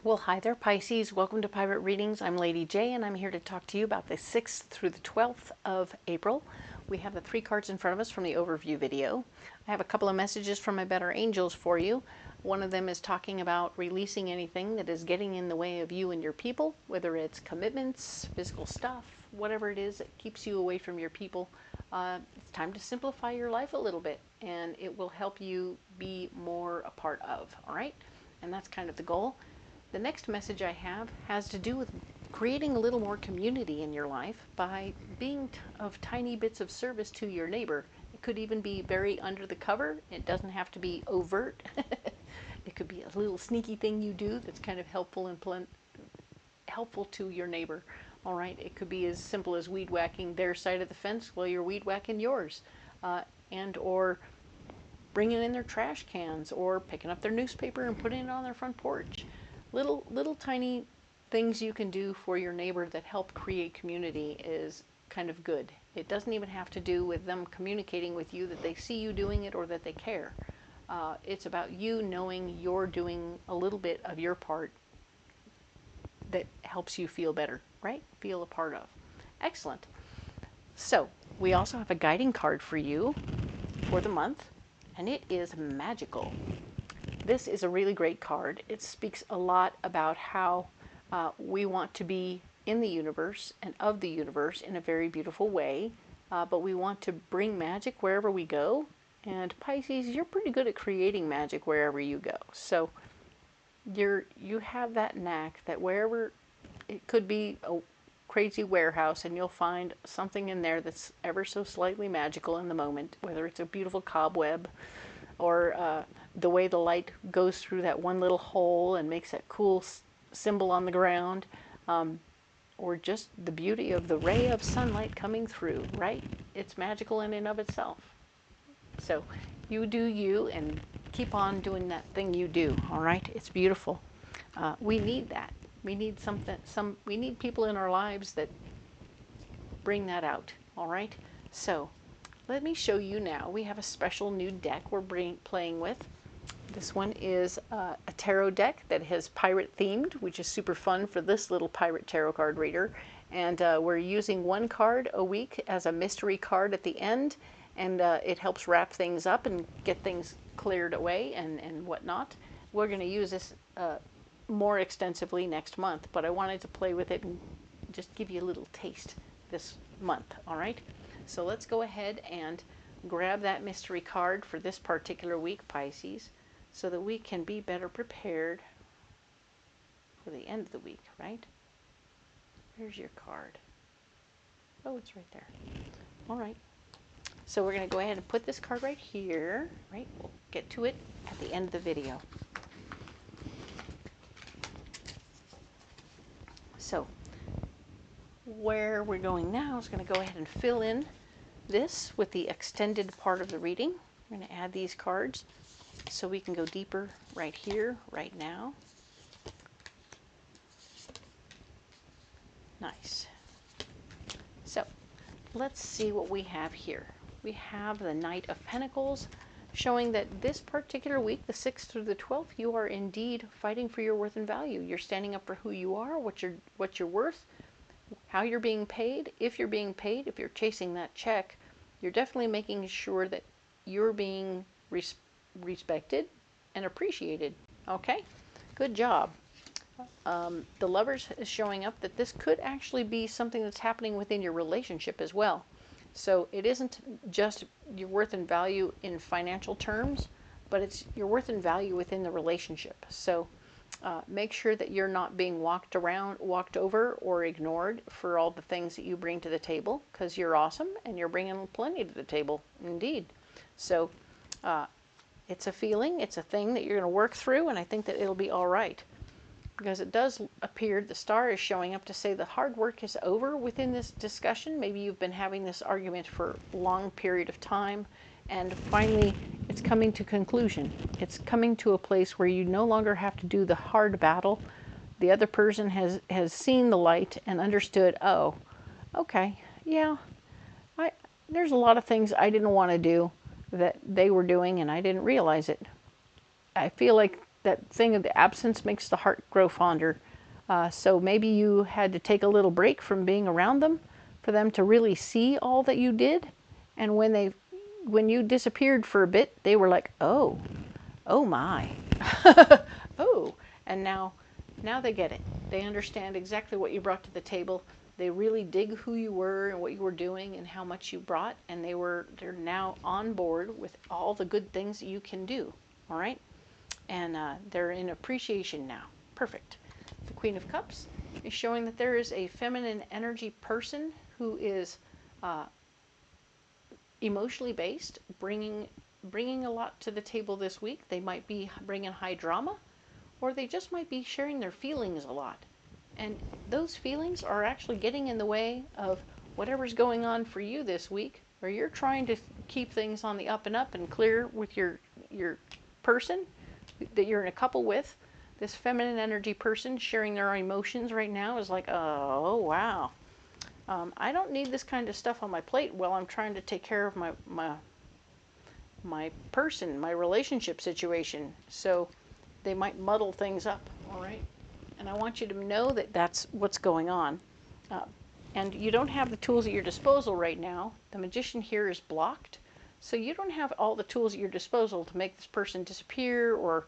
Well, hi there, Pisces. Welcome to Pirate Readings. I'm Lady J, and I'm here to talk to you about the 6th through the 12th of April. We have the 3 cards in front of us from the overview video. I have a couple of messages from my better angels for you. One of them is talking about releasing anything that is getting in the way of you and your people, whether it's commitments, physical stuff, whatever it is that keeps you away from your people. It's time to simplify your life a little bit, and it will help you be more a part of, all right? And that's kind of the goal. The next message I have has to do with creating a little more community in your life by being of tiny bits of service to your neighbor. It could even be very under the cover. It doesn't have to be overt. It could be a little sneaky thing you do that's kind of helpful and helpful to your neighbor. All right, it could be as simple as weed whacking their side of the fence while you're weed whacking yours, and or bringing in their trash cans, or picking up their newspaper and putting it on their front porch. Little tiny things you can do for your neighbor that help create community is kind of good. It doesn't even have to do with them communicating with you that they see you doing it or that they care. It's about you knowing you're doing a little bit of your part that helps you feel better, right? Feel a part of. Excellent. So we also have a guiding card for you for the month, and it is magical. This is a really great card. It speaks a lot about how we want to be in the universe and of the universe in a very beautiful way, but we want to bring magic wherever we go. And Pisces, you're pretty good at creating magic wherever you go. So you have that knack that wherever, it could be a crazy warehouse and you'll find something in there that's ever so slightly magical in the moment, whether it's a beautiful cobweb or the way the light goes through that one little hole and makes that cool symbol on the ground, or just the beauty of the ray of sunlight coming through, right? It's magical in and of itself. So you do you and keep on doing that thing you do, all right? It's beautiful. We need that. We need we need people in our lives that bring that out, all right? So let me show you now. We have a special new deck we're playing with. This one is a tarot deck that has pirate themed, which is super fun for this little pirate tarot card reader. And we're using one card a week as a mystery card at the end, and it helps wrap things up and get things cleared away and whatnot. We're going to use this more extensively next month, but I wanted to play with it and just give you a little taste this month, all right? So let's go ahead and grab that mystery card for this particular week, Pisces, so that we can be better prepared for the end of the week, right? Here's your card. Oh, it's right there. All right. So we're going to go ahead and put this card right here, right? We'll get to it at the end of the video. So where we're going now is going to go ahead and fill in this with the extended part of the reading. We're going to add these cards so we can go deeper right here, right now. Nice. So let's see what we have here. We have the Knight of Pentacles, showing that this particular week, the 6th through the 12th, you are indeed fighting for your worth and value. You're standing up for who you are, what you're worth, how you're being paid. If you're being paid, if you're chasing that check, you're definitely making sure that you're being respected and appreciated. Okay, good job. The Lovers is showing up that this could actually be something that's happening within your relationship as well. So it isn't just your worth and value in financial terms, but it's your worth and value within the relationship. So make sure that you're not being walked over, or ignored for all the things that you bring to the table, because you're awesome and you're bringing plenty to the table, indeed. So it's a feeling, it's a thing that you're going to work through, and I think that it'll be all right. Because it does appear, the star is showing up to say the hard work is over within this discussion. Maybe you've been having this argument for a long period of time, and finally it's coming to conclusion. It's coming to a place where you no longer have to do the hard battle. The other person has seen the light and understood, oh, okay, yeah, there's a lot of things I didn't want to do that they were doing and I didn't realize it. I feel like that thing of the absence makes the heart grow fonder. So maybe you had to take a little break from being around them for them to really see all that you did. And when you disappeared for a bit, they were like, oh my. Oh, and now they get it. They understand exactly what you brought to the table. They really dig who you were and what you were doing and how much you brought, and they're now on board with all the good things that you can do. All right, and they're in appreciation now. Perfect. The Queen of Cups is showing that there is a feminine energy person who is emotionally based, bringing a lot to the table this week. They might be bringing high drama, or they just might be sharing their feelings a lot. And those feelings are actually getting in the way of whatever's going on for you this week, or you're trying to keep things on the up and up and clear with your person that you're in a couple with. This feminine energy person sharing their emotions right now is like, oh, wow. I don't need this kind of stuff on my plate while I'm trying to take care of my person, my relationship situation. So they might muddle things up, all right? And I want you to know that that's what's going on. And you don't have the tools at your disposal right now. The Magician here is blocked. So you don't have all the tools at your disposal to make this person disappear or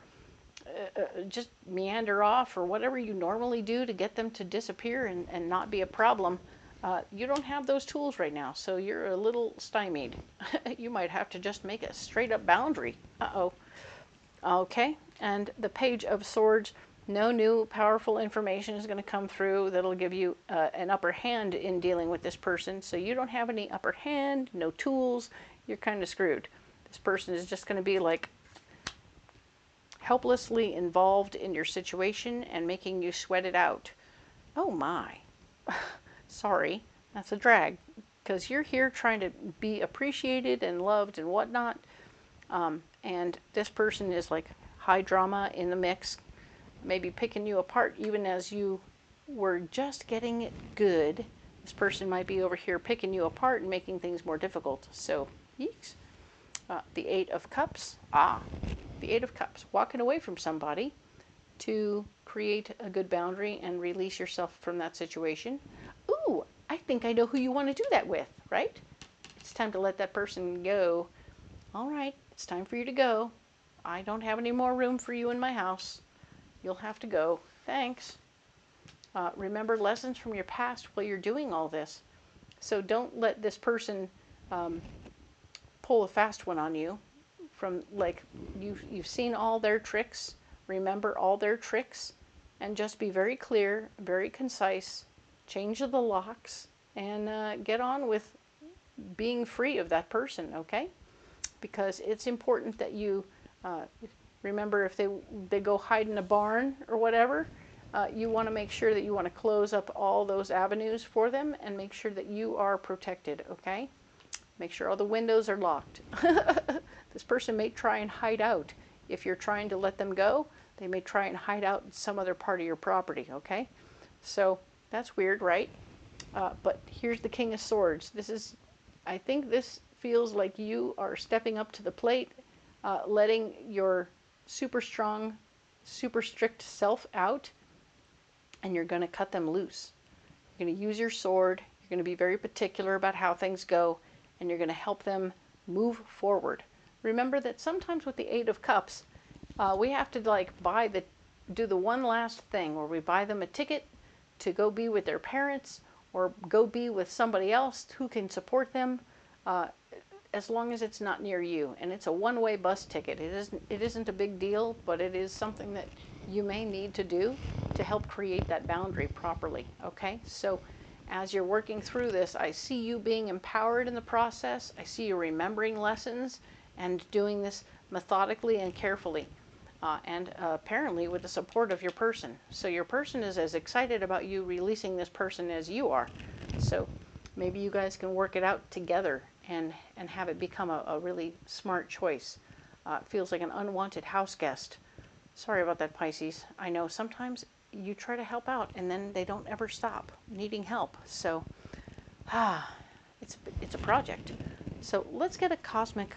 just meander off or whatever you normally do to get them to disappear and not be a problem. You don't have those tools right now, so you're a little stymied. You might have to just make a straight up boundary. Uh-oh. Okay, and the Page of Swords, no new powerful information is going to come through that'll give you an upper hand in dealing with this person. So you don't have any upper hand, no tools, you're kind of screwed. This person is just going to be like helplessly involved in your situation and making you sweat it out. Oh my. Sorry, that's a drag, because you're here trying to be appreciated and loved and whatnot, and this person is like high drama in the mix, maybe picking you apart even as you were just getting it good. This person might be over here picking you apart and making things more difficult. So, yeeks. The Eight of Cups. The Eight of Cups. Walking away from somebody to create a good boundary and release yourself from that situation. Ooh, I think I know who you want to do that with, right? It's time to let that person go. All right, it's time for you to go. I don't have any more room for you in my house. You'll have to go. Thanks. Remember lessons from your past while you're doing all this. So don't let this person pull a fast one on you. From like you've seen all their tricks. Remember all their tricks, and just be very clear, very concise. Change the locks and get on with being free of that person, okay? Because it's important that you remember if they go hide in a barn or whatever, you want to make sure that you want to close up all those avenues for them and make sure that you are protected, okay? Make sure all the windows are locked. This person may try and hide out. If you're trying to let them go, they may try and hide out in some other part of your property, okay? So that's weird, right? But here's the King of Swords. I think this feels like you are stepping up to the plate, letting your super strong, super strict self out, and you're going to cut them loose. You're going to use your sword. You're going to be very particular about how things go, and you're going to help them move forward. Remember that sometimes with the Eight of Cups, we have to like do the one last thing where we buy them a ticket to go be with their parents or go be with somebody else who can support them, as long as it's not near you. And it's a one-way bus ticket. It isn't a big deal, but it is something that you may need to do to help create that boundary properly, okay? So as you're working through this, I see you being empowered in the process. I see you remembering lessons and doing this methodically and carefully. And apparently with the support of your person. So your person is as excited about you releasing this person as you are. So maybe you guys can work it out together and have it become a really smart choice. It feels like an unwanted house guest. Sorry about that, Pisces. I know sometimes you try to help out and then they don't ever stop needing help. So it's a project. So let's get a cosmic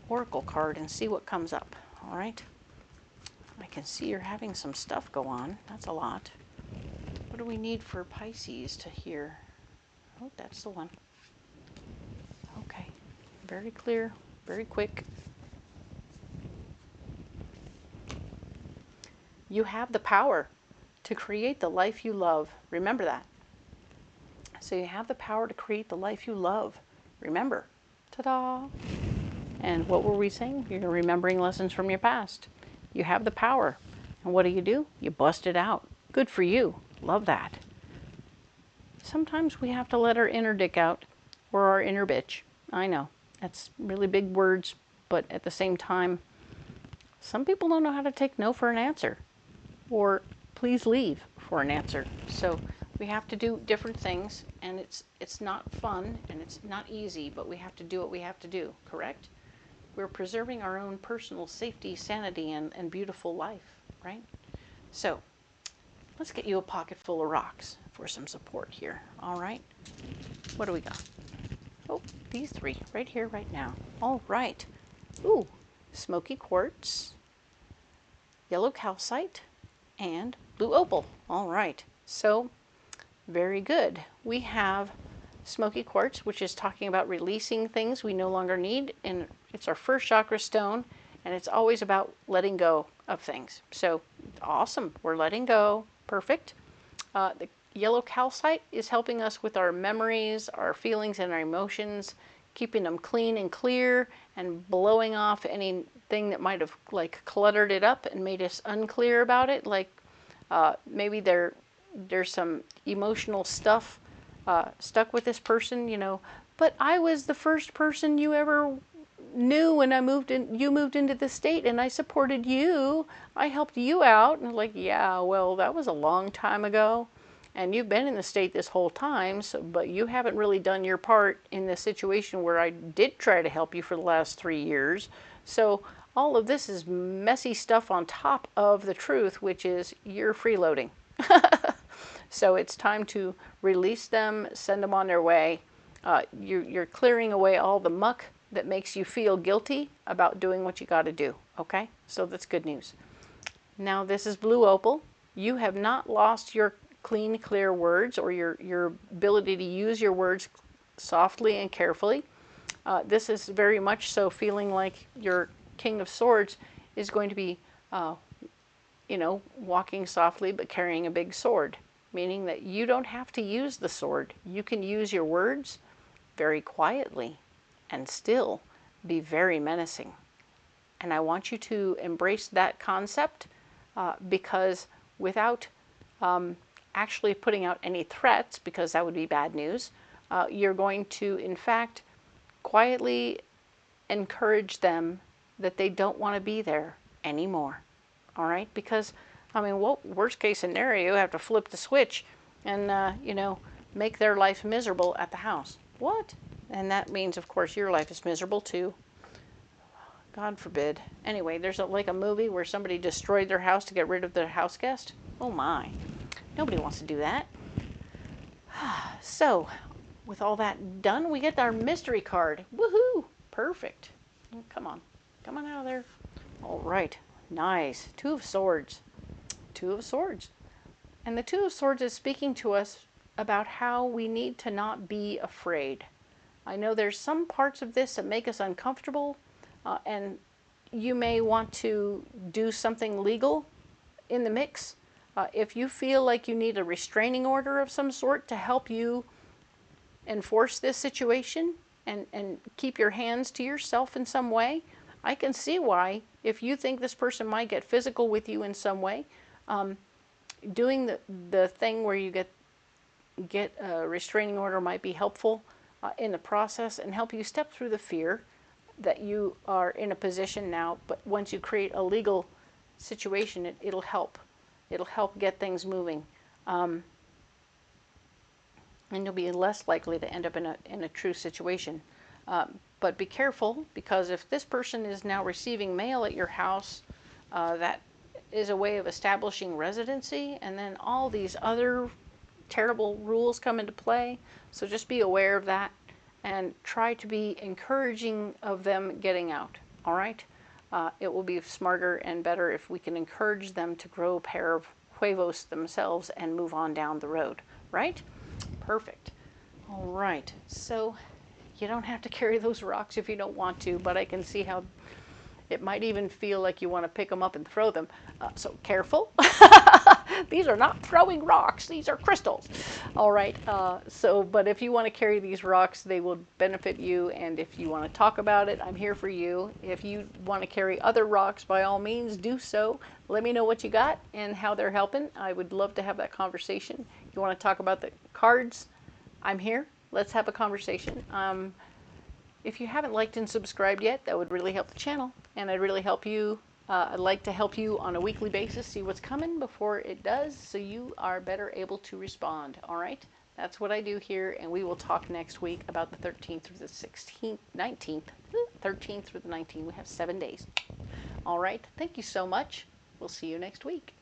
oracle card and see what comes up. All right. I can see you're having some stuff go on. That's a lot. What do we need for Pisces to hear? Oh, that's the one. Okay. Very clear, very quick. You have the power to create the life you love. Remember that. So you have the power to create the life you love. Remember. Ta-da! And what were we saying? You're remembering lessons from your past. You have the power. And what do? You bust it out. Good for you. Love that. Sometimes we have to let our inner dick out, or our inner bitch. I know. That's really big words, but at the same time, some people don't know how to take no for an answer, or please leave for an answer. So we have to do different things, and it's not fun, and it's not easy, but we have to do what we have to do, correct? We're preserving our own personal safety, sanity, and beautiful life, right? So let's get you a pocket full of rocks for some support here, all right? What do we got? Oh, these three, right here, right now. All right. Ooh, smoky quartz, yellow calcite, and blue opal. All right. So, very good. We have smoky quartz, which is talking about releasing things we no longer need, and it's our first chakra stone, and it's always about letting go of things. So, awesome. We're letting go. Perfect. The yellow calcite is helping us with our memories, our feelings, and our emotions, keeping them clean and clear, and blowing off anything that might have like cluttered it up and made us unclear about it. Like maybe there's some emotional stuff stuck with this person, you know. But I was the first person you ever knew when I moved in. You moved into the state, and I supported you. I helped you out. And like, yeah, well, that was a long time ago. And you've been in the state this whole time, so, but you haven't really done your part in the situation where I did try to help you for the last 3 years. So all of this is messy stuff on top of the truth, which is you're freeloading. So it's time to release them, send them on their way. You're clearing away all the muck that makes you feel guilty about doing what you got to do, okay? So that's good news. Now this is blue opal. You have not lost your clean, clear words, or your ability to use your words softly and carefully. This is very much so feeling like your King of Swords is going to be, you know, walking softly but carrying a big sword, meaning that you don't have to use the sword. You can use your words very quietly and still be very menacing. And I want you to embrace that concept because without actually putting out any threats, because that would be bad news, you're going to, in fact, quietly encourage them that they don't want to be there anymore. All right? Because, I mean, what worst case scenario, you have to flip the switch and, you know, make their life miserable at the house. What? And that means, of course, your life is miserable too. God forbid. Anyway, there's like a movie where somebody destroyed their house to get rid of their house guest. Oh my. Nobody wants to do that. So, with all that done, we get our mystery card. Woohoo! Perfect. Come on. Come on out of there. All right. Nice. Two of Swords. Two of Swords. And the Two of Swords is speaking to us about how we need to not be afraid. I know there's some parts of this that make us uncomfortable, and you may want to do something legal in the mix. If you feel like you need a restraining order of some sort to help you enforce this situation and keep your hands to yourself in some way, I can see why, if you think this person might get physical with you in some way, doing the thing where you get a restraining order might be helpful in the process and help you step through the fear that you are in a position now. But once you create a legal situation, it'll help. It'll help get things moving. And you'll be less likely to end up in a true situation. But be careful, because if this person is now receiving mail at your house, that is a way of establishing residency, and then all these other terrible rules come into play. So just be aware of that and try to be encouraging of them getting out. All right? it will be smarter and better if we can encourage them to grow a pair of huevos themselves and move on down the road, right? Perfect. All right, so you don't have to carry those rocks if you don't want to, but I can see how it might even feel like you want to pick them up and throw them. So careful. These are not throwing rocks. These are crystals. All right. But if you want to carry these rocks, they will benefit you. And if you want to talk about it, I'm here for you. If you want to carry other rocks, by all means, do so. Let me know what you got and how they're helping. I would love to have that conversation. You want to talk about the cards? I'm here. Let's have a conversation. If you haven't liked and subscribed yet, that would really help the channel, and I'd really help you. I'd like to help you on a weekly basis see what's coming before it does, so you are better able to respond. All right, that's what I do here, and we will talk next week about the 13th through the 16th, 19th, 13th through the 19th. We have 7 days. All right, thank you so much. We'll see you next week.